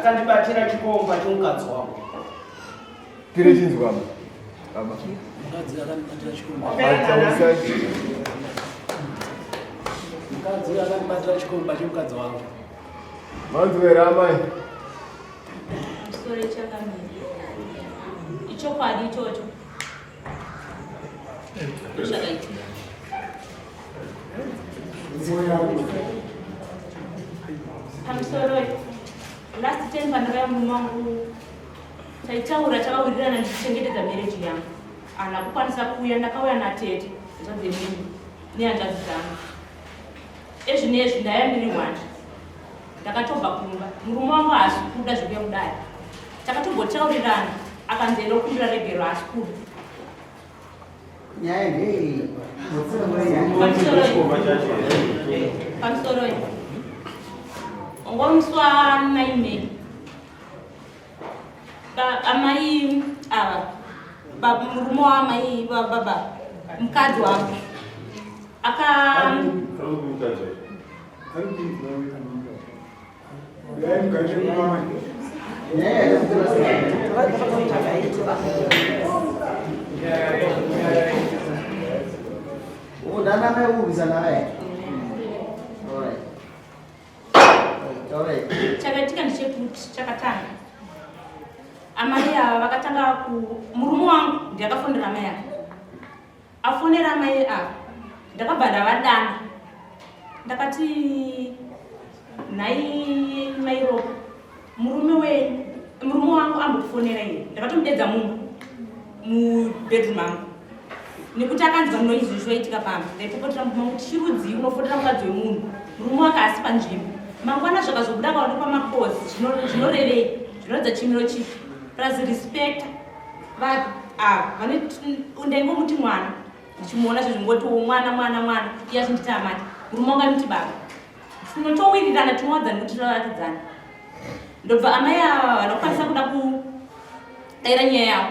Akandibatira chikomba chomukadzi wangu. Tiri chinzwa baba. Mukadzi akandibatira chikomba. Mukadzi akandibatira chikomba chomukadzi wangu. Manzwera amai. Sore chakamira. Ichokwadi ichocho. Zvakaitika. Pamusoro last time pandakaya mumangu taitaura takawirirana ndichichengetedza mereji yangu. Ana kukwanisa kuuya ndakauya natete zvadzemini nehanzvadzi dzangu. Ezvinezvi ndaya ndiri wanda. Ndakatobva kumba. Murume wangu haasi kuda zvekuya kudai. Takatobotaurirana akanzenda okumbira regero haasi kuda. Nyaya ndei. Pamusoro ngomuswa 9 May. Amai ava murume waamai baba mukadzi wangu chakaitika ndechekuti chakatanga amai ava vakatanga murume wangu ndakafonera amai ava afonera amai ava ndakabva ndavadana ndakati nhai mairopa murume wangu ambokufonera iye ndakatomudedza mubedroom angu nekuti akanzwa noizvi zvoitika pamba ndaipopotera murume kuti chirudzii unofonera mukadzi wemunhu murume wake asi panzvimbo mangwana zvakazobuda kaonekwa makozi zvinorevei zvinorodza chimiro chipi plus respect vane ndaingomuti mwana ndichimuona zvezvingoti mwana iye achinditi amati murume wanga muti baba tinotowirirana tinowadzani kuti tiraratidzana ndobva amai ava vanokwanisa kuda kudaira nyaya yavo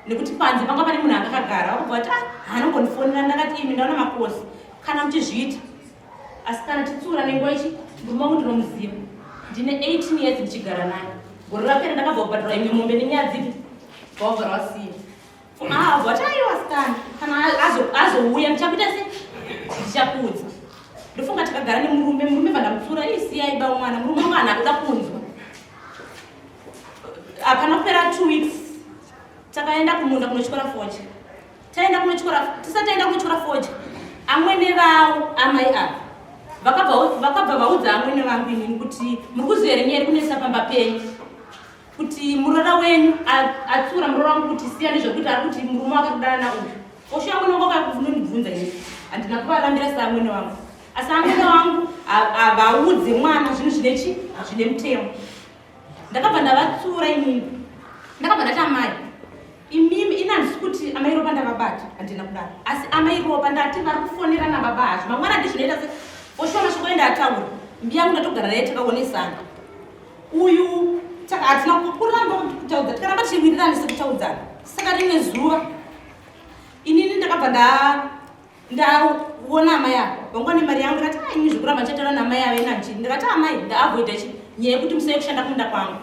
nekuti panze panga pane munhu akagara vakubva kuti hanongondifonera ndakati imi ndaona makosi kana muchizviita asi kana titsura nenguva ichi murume wangu ndinomuziva ndine 18 years ndichigara naye gore rapera ndakabva kubhadhira imwe mombe nenyaya dzipi bvaobva ravasiya vati aiwasikana kana azouya ndichakuita se ndichakuudza ndofunga takagara nemurume vandamutsura isiyai ba mwana murume wangu hana kuda kunzwa apana kupera 2 weeks takaenda kumunda kunochikora foja tisataenda kunochikora foja amwene vavo amai ava vakabva vaudza amwene vangu inini kuti muri kuziva here nyeri kunesa pamba penyu kuti murora wenyu atsura murora wangu kuti siyani zvekuti ari kuti murume wakakudana nauyu osho yangu nongokakunondibvunza ini handina kuvarambira seamwene wangu asi amwene wangu havaudze mwana zvinhu zvinechi zvine mutemo ndakabva ndavatsura inini ndakabva ndati amai imimi inandisi kuti amairopa ndavabata handina kudaro asi amairopa ndati vari kufonerana baba hazvo mangwana ndizvinoita se oshoma shoko enda ataura mbi yangu ndatogara naye takaonesana uyu hatina kuramba kutaudza tikaramba tichiwirirana sekutaudzana saka rimwe zuva inini ndakabva ndaona amai avo vangwa nemari yangu ndakati ini zvekuramba chataura namai avo inanchii ndakati amai ndaavoidha chi nyaya yekuti musai kushanda kumunda kwangu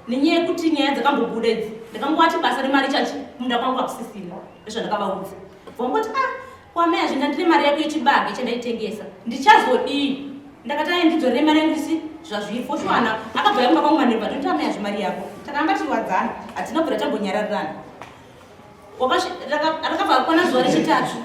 nenyaya yekuti nyaya dzakambobuda idzi ndakangowati basa remari chachi kumunda kwangu hakusisina ndozvandakavaudza vangoti kwamai hazvinda ndine mari yako yechibage chandaitengesa ndichazodii ndakati ndidzorere mari yangu isi zvazvifo shwana akabva yamuna kwangu maneva toti amai hazvimari yako takamba tiwadzana hatina kubvira tambonyararirana rakabva kwana zuva rechitatu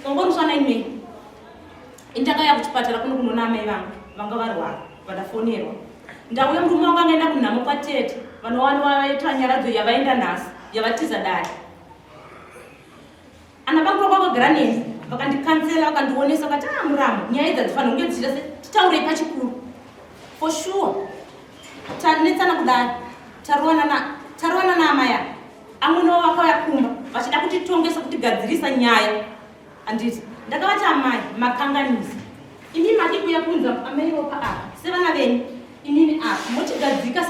ngomuswa 9 May indakauya kuchipatara kunoona amai vangu vanga varwara vandafonerwa ndauya murume wangu angaenda kunhamo kwatete vanowaita nyaradzo yavaenda nhasi yavatiza dare ana bangu vakagara neni vakandikansela vakandionesa vakati muramo nyaya idzi hadzifanira kunge dzichita se titaurei pachikuru for sure tanetsana kudai tarowana naamai ava amweniwo vakauya kumba vachida kutitongesa kutigadzirisa nyaya handiti ndakavati amai makanganisi imi madi kuya kunza amairopa ava sevana venyu inini apa motigadzika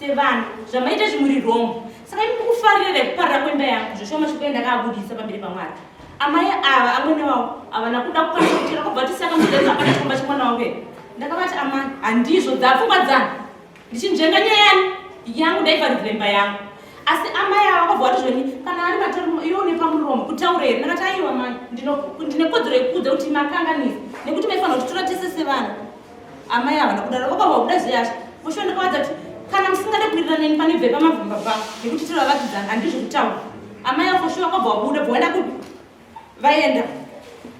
sevana zvamaita zvimuri rombo saka imi mukufarire kuparira kwemba yangu zvoshoma zvekuenda kaabudisa pamberi pamwari amai ava amwene wavo havana kuda kukwanisa kutira kubva tisaka mudzi apana chikomba chimwana wangu ndakavati amai handizvo dzapfungwa dzangu ndichinzvenga nyaya yangu ndaivharidzira imba yangu asi amai ava vakabva vati zvoni kana ari matoro iwo nepamuromo kutaurei ndakati aiwa mai ndine kodzero yekuudza kuti makanganisi nekuti maifanira kuti tora tese sevana amai ava ndakudaro vakabva kuda zviyasha fosho ndakavadza kuti kana musingade kumirira neni panebve pamabvumba pangu nekuti tiravatidzana handizvo kutaura amai avo fosho vakabva vabuda bvaenda kupi vaenda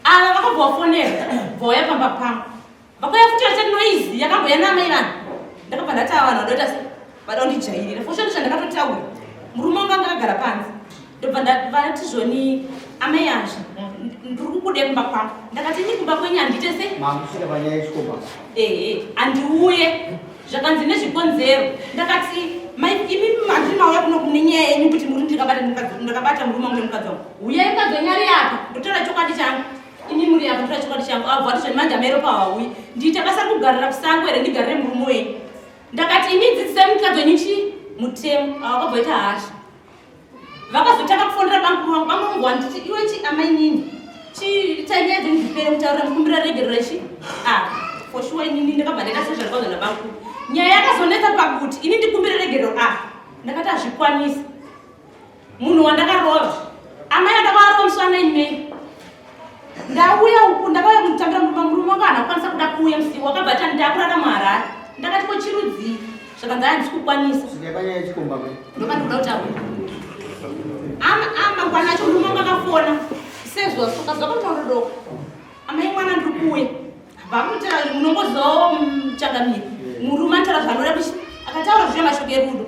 ava vakabva vafonera bvauya pamba pangu vakauya futi vachati noizi yakamboya naamai vanhu ndakabva ndati ava vanhu vadota vada kundijairira fosho ndizvo ndakatotaura murume wangu anga agara panzi ndobva ndavati zvoni amai azvo ndiri kukude kumba kwangu ndakati ini kumba kwenyu handite sei makusvika panyaya yechikomba handiuye zvakanzi nezvikonzero ndakati imi mandiri mauya kuno nenyaya yenyu kuti muri ndakabata murume wangu nemukadzi wangu uyai mukadzi wenyu ari apa ndotora chokwadi changu ini muri apa ndotora chokwadi changu abva ati zvoni manje amairo pahauyi ndiite basa rekugarira kusango here ndigarire murume wenyu ndakati imi dzidzisai mukadzi wenyu chii mutemo avakabva ita hasha vakazotanga kufondera bamukuru wangu bamukuru wangu nditi iwe chi amai nini chitanyaya dzendipere mutaurira mukumbira regerera chi foshuwa inini ndakabva ndaita sezvarikauzwa nabamukuru nyaya yakazonetsa pakuti ini ndikumbire regerero ndakati hazvikwanisi munhu wandakarova amai andakavarova musana imei ndauya uku ndakauya kunditambira murume wangu hana kukwanisa kuda kuuya musiku wakabva ati ndakurara muharare ndakati kochirudzii zvakanzi handisi kukwanisa ndoka ndikuda kutaura mangwana acho murume wangu akafona sezvo ukazwa kamutauriroka amai mwana ndiri kuuya vakutira munongozawo muchangamiri murume antaura zvanoda kuchi akataura zvine mashoko erudo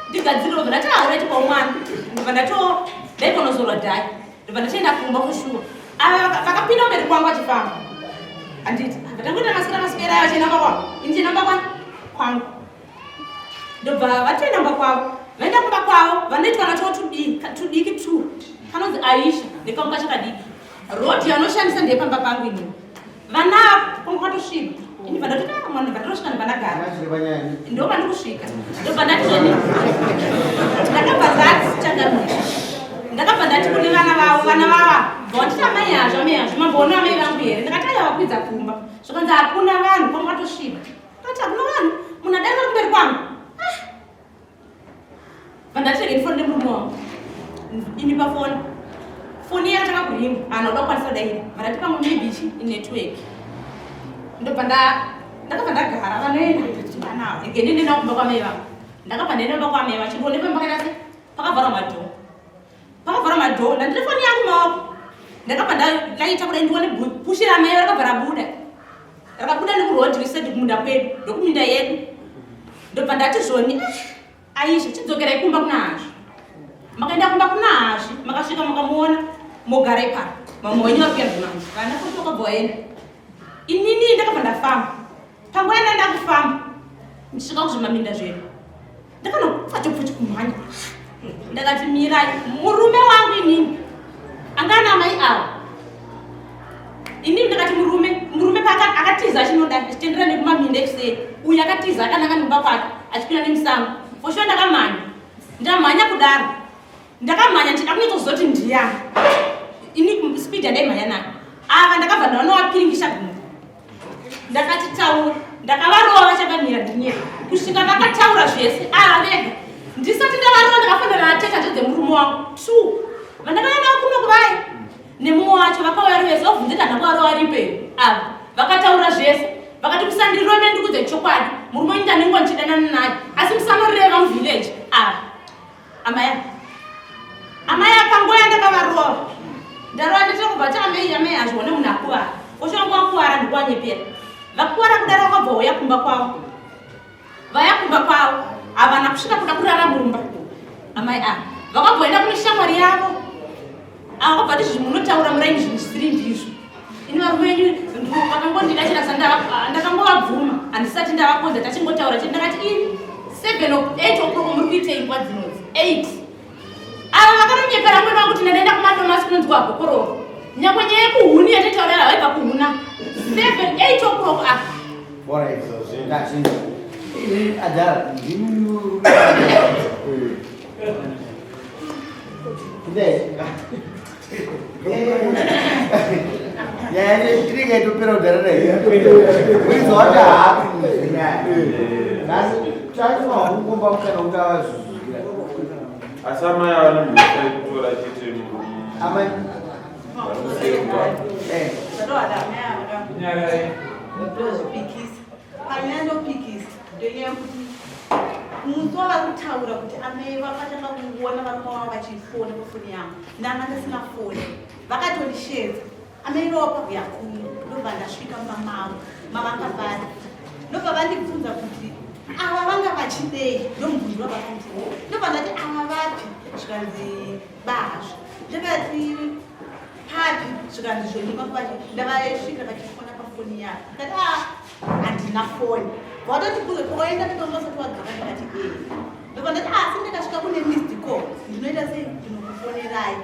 ndigadziriro bva ndataura chipa umwana ndobva ndaikonozorwa dhai ndobva ndatoenda kumba kushuwa ava vakapinda mberi kwangu achifamba handiti vatangoita masikira ayo achinamba kwangu ini chinamba kwangu ndobva vatoenda kwavo vaenda kumba kwavo vanoitwa nacho tudiki tu kanonzi aisha nekamba chakadiki rodi anoshandisa ndeyepamba pangu inini vana pangu katosvika ini vandatosvika nevanagara ndo vandikusvika ndobva ndatizvoni ndakabva ndati changamira ndakabva ndati kune vana vava vanditi amai hazvo mamboona amai vangu here ndakati aya vakwidza kumba zvakanzi hakuna vanhu pangu katosvika ndakati hakuna vanhu munhu adaira kumberi kwangu vandatirege ndifoni nemurume wangu ini pafoni foni yakatanga kurimba anoda kukwanisa daira vandati pangu nebichi inetwork ndobva ndakabva ndagara vanoenda vanavo ege ndinenda kumba kwamai vangu ndakabva ndaenda kumba kwamai vangu chirone pembakaita se pakavhara madhoo ndandine foni yangu maoko ndakabva ndaita kudai ndione pushi ramai rakabva rakabuda nekurodi riseti kumunda kwedu ndokuminda yedu ndobva ndati zvoni aisha chidzokerai kumba kuna hazvi makaenda kumba kuna hazvi makasvika makamuona mogara ipapo mamwe wenyu vakuya zvimanje vana kuti wakabva waenda inini ndakabva ndafamba panguva yenda ndakufamba ndisvika kuzvimaminda zvedu ndakanofatopfuti kumhanya ndakati mirai murume wangu inini angana amai avo inini ndakati murume paakatiza achinoda achitendera nekumaminda ekuseri uyu akatiza akananga nimba kwake achipinda nemusango fosho ndakamhanya ndamhanya kudaro ndakamhanya akunyatsozoti ndiyani ini spidi andaimhanya nayo ava ndakabva ndavanovapiringisha gumba ndakati taura ndakavarova vachakamira ndinyera kusvika vakataura zvese ava vega ndisati ndavarova ndakafanira nateka ndedzemurume wangu tu vandakaenda kuno kuvai nemumwe wacho vakauya ari vese vabvunzika ndakuvarova riperi ava vakataura zvese vakati musandirove ndikudze chokwadi murume wenyu ndanengo ndichidanana naye asi musanoreva muvhileji amai akangoya ndakavarova ndarova nditira kubva ti amai azvione munhu akuvara osho wangu wakuvara ndikuwanyepera vakuvara kudaro vakabva uya kumba kwavo vaya kumba kwavo havana kusvika kuda kurara mumba amai vakabvoenda kune shamwari yavo vakabva ti zvinhu munotaura muraini zvinhu zvisiri ndizvo ini varume venyu vakangondida chirasa ndakangovabvuma handisati ndavakonza tachingotaura chete ndakati ini 7 o'clock muri kuitei nguva dzinodzi 8 ava vakanonyepera mwena wakuti ndandaenda kumadomasi kunonzi kwagokororo nyangwe nyaya yekuhuni yatitaurira vaibva kuhuna 8 o'clock Yani intriga itu pero darare. Isso olha rápido, né? Mas já não, um bomba que não dá. Asama ya wani mutai kutora kitin. Aman. Those pickies, Fernando pickies, the young Mutola kutaura kuti ameva kataka kuona vanova vachifona pafoni yangu ndanga ndisina foni vakatondishedza ameiropa yakuni ndobva ndasvika mumamavo mavangavali ndobva vandibvunza kuti ava vanga vachidei ndomubvunzi wavakandii ndobva ndati ava vapi zvikanzi bazvo ndikati papi zvikanzi zvonyima kuvacho ndavasvika vachifona pafoni yavo ndati handina foni watotibvunza toenda titongasati wadzaka ndikati ndobva ndati asi ndikasvika kune mystical ndinoita sei ndinokufonerai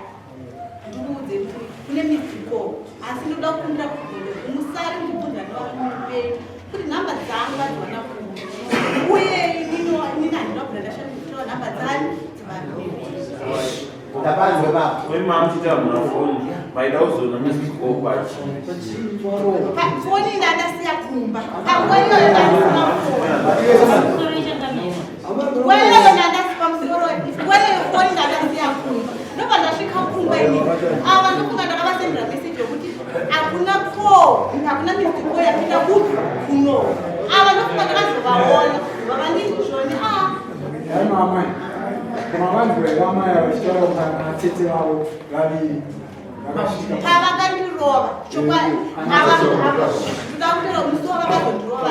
ndikuudze kuti kune mystical asi ndoda kukunda kubvunza musari ndibvunza nevamupenyu kuti nhamba dzangu vadziwana kuda uye inini handina kubvira ndashandisira nhamba dzani Dapanzwe baba. Wema mtita mnafoni. Maida uzona mistiko kwachi. foni ndandasiya kumba pamweyo ndandisina foni weyo ndandasipa musoro weyo foni ndandasiya kumba ndobva ndasvika kumba ini ava ndofunga ndakavasendera meseji yokuti hakuna mistiko yapinda kupi kuno ava ndofunga ndakazovaona vavandizvishoni Kuna vanhu vama yavachitaura kana tete vavo vaviri vakasvika pavakandirova chokwadi ndoda kutera musi wavakazondirova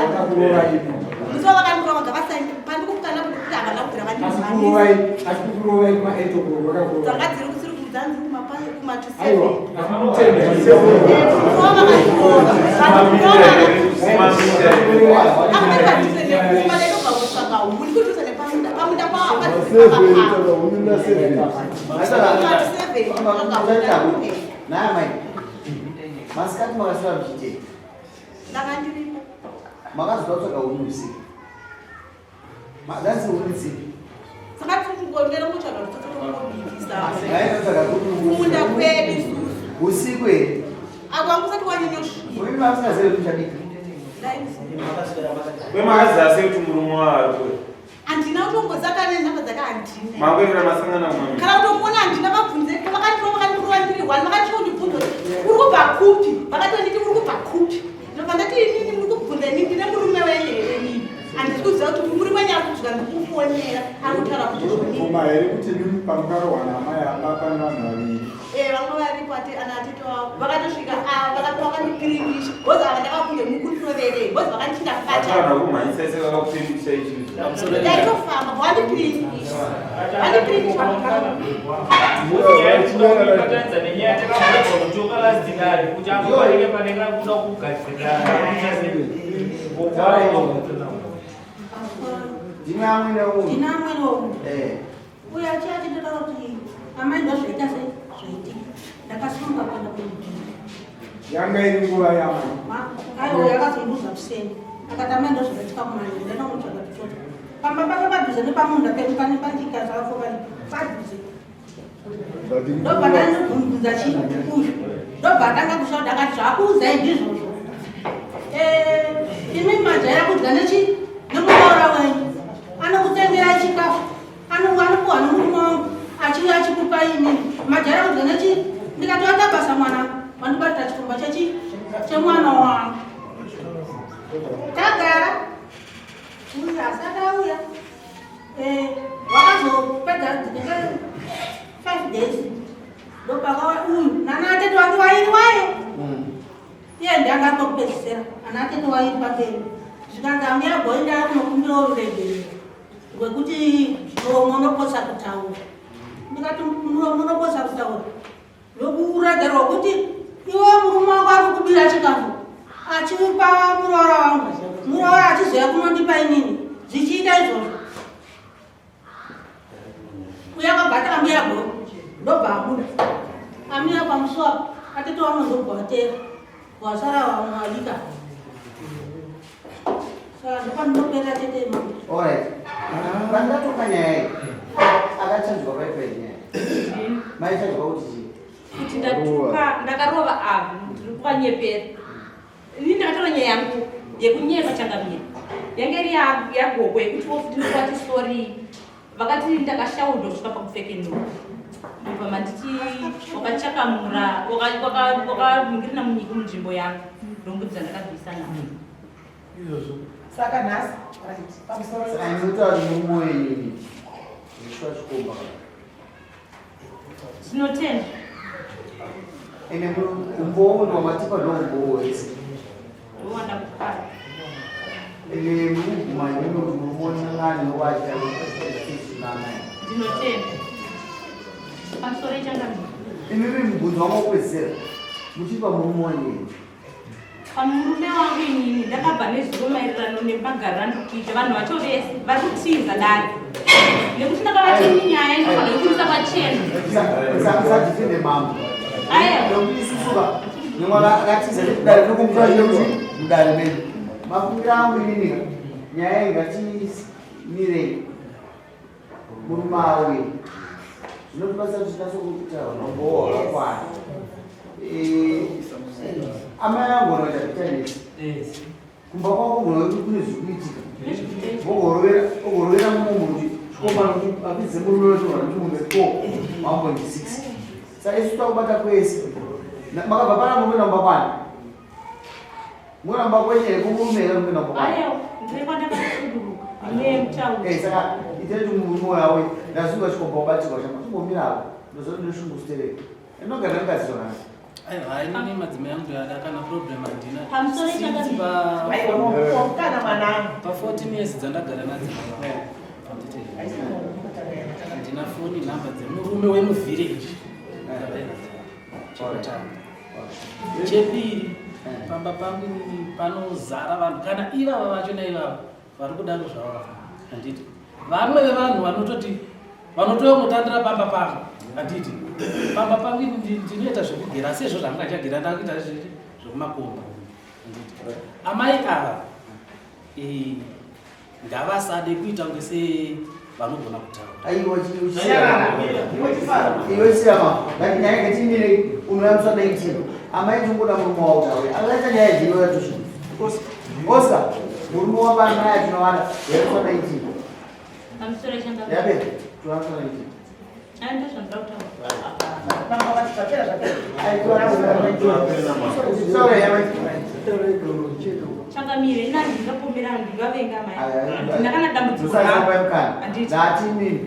musi wavakandirova gavasaini pandikukana kuti havana kubvira asi kukurovai kuma8 o'clock dzanga dziri kusiri kudzanzi aiwa Masikati makasura mchite. ndakandiripo Makazwa kutsvaga huni usiku. Madansi huni usiku. saka tikungondera kutsvaga kuti totombobikisa Ngaitotsvaga kuti kufunda kwedu isusu usiku here. akwangu usati wanyonyosvika Uri masingazivi kuti uchabika. Wema azase kuti murumo wako. handina kutombozaka nenhamba dzaka handina Makwera masangana mwana. kana kutomona handina mabvunze vakatirova vakandikurwandirihwani vakatio ndibvunza uri kubva kupi vakatonditi uri kubva kupi ndobva ndati inini muri kubvunza ini ndine murume wenyu here nini handisi kuziva kuti muri wenyaya kusvika ndikufonera ari kutaura kuti zvonii kuma here kuti nini pamukarohwana amai amba pane vanhu vaviri vanga varipo ana atete wavo vakatosvika vakandipiringisha bozi ava ndakakunge mukunditoverei bozi vakandichindafatana Atana kumanyisa iseka kakupindisa ichi. ndaitofamba vandipiringisha vandipiringisha Ndine amwene unhu. ndinamwenowo uye achiatitota kuti amai ndozvaita zvaiti ndakasunga kuenda yanga iri nguva yamai aiwo yakazonduza kuseni akati amai ndozvakatika kumanya ndanamutsvaga tutota pamba pake padhuze nepamunda pedu pane panjika zvavo padhuze ndobva ndandibvunza chii uyu ndobva atanga kushaudha akati zvakuuzai ndizvozvo imi majaya kudya nemutaura wenyu anokutengera chikafu anopuwa nomurume wangu achiuya achikupa imi majaya kudya nechi ndikatoata basa mwana wandibatira chikomba chemwana wangu tagara uyu asati auya wakazopedza dzinenge 5 days ndopaka uyu nana atete wake wairi waye iye ndiangatokupedzisira ana atete wairi pamberi zvikanzi amuyagoi kunokumbira ururegerero rwekuti muromo unoposa kutaura ndikati muromo unoposa kutaura rwekuregererwa kuti iwe murume wako ari kubira chikafu achipa muroora wangu muroora achizoya kunondipa inini zvichiita izvozvo uye akabata amuyagoi ndobva abuda amiya pamusuwa atete wanozobvatera wasara vamwe vavika saka ndopandinopera tete mama Alright. Pandatoka nyaya iyi. Akachanjwa paipai nyaya. Maichanjwa kuti chii? kuti ndatuka ndakarova avo ndiri ukanyepera. Ini ndakatora nyaya yangu yekunyeva Changamire. Yange iri yagogo yekuti wofuti ndikwati story. Vakati ndakashauda kusvika pakupfeke nhumbi. Ndobva manditi wakachakamura wakamingirina munyika munzvimbo yangu ndongudza ndakabvisa nayo. Saka nhasi pamusoro saka ndinotaura nomoyo ini ndishwachikomba tinotenda ene umbowo ndomatipa ndombowo ese ndowanda kukara ene muguma ino mumonangani nowaita namai ndinotenda pamusoro Changamire imimi mubvunzo wamaupedzisira muchipa murumoni pamurume wangu inini ndakabva nezuvo maererano nemagariro andikuita vanhu vacho vese vari kutiza dare nekuti ndakavati ini nyaya inofanira kukurisa pachena sadifende mambo aya ndokuisusuka nemwana akatiza nekudare nokumutaauti mudare medu mafungiro angu inini nyaya ingatimirei murume awe zvinotibasa kuti tinatsokuita nombowo wakakwana amai angu anoita bitanesi kumba kwako kunoiti kune zvikuitika ogorovera mumwe kuti chikomba apidze murume wetorwa nechimumbe 4 1.6 saka isu takubata kwese makabva pana mume namba kwana munamba kwenyere kumurume here mume namba kwana aya ndirikwandakasuduruka ine mutauri saka iteti murume wawe ndasunga chikomba ubatirwa chama chimbomirawo ndozoti ndinoshungustereka inogara ndingazizonasi hainini madzimai angu adakana problem handina pamusoro kana mwanangu pa14 years dzandagara nadzo handina foni nhamba dzemurume wemuvhireji chepiri pamba pangu panozara vanhu kana ivava vacho naivava vari kudaro zvavo handiti vamwe vevanhu vanototi vanotoyomutandira pamba pangu handiti pamba pangu ndinoita zvekugera asi izvo zvandingachagera ndakuita zvekumakomba handiti amai ava ngavasade kuita kunge se vanogona kutaura iwe siyama ngati nyaya ngetimire unoyamswa 19 amai tingoda murume wautawe akaita nyaya dzino yatushi oscar murume wapana yatinowana yamswa 19 pamusoro Changamire yabe tuamswa 19 Changamire ina ndingapomerana ndingavenga mai ndakana dambudziko handiti ndatimini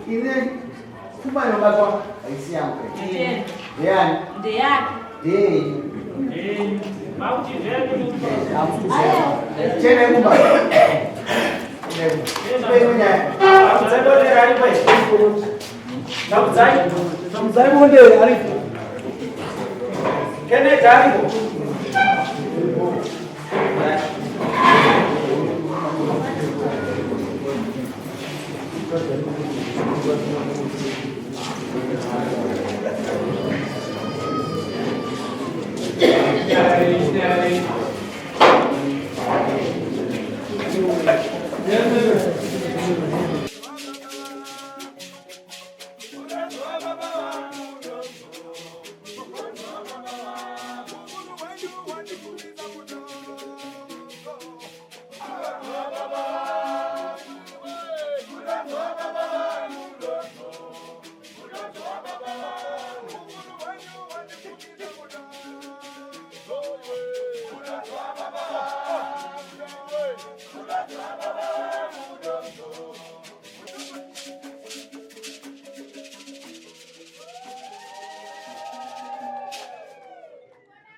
ine pfuma inobatwa haisi yangu ndeyani ndeyake chenekumba Mzai Monde arifu. Kene jaribu.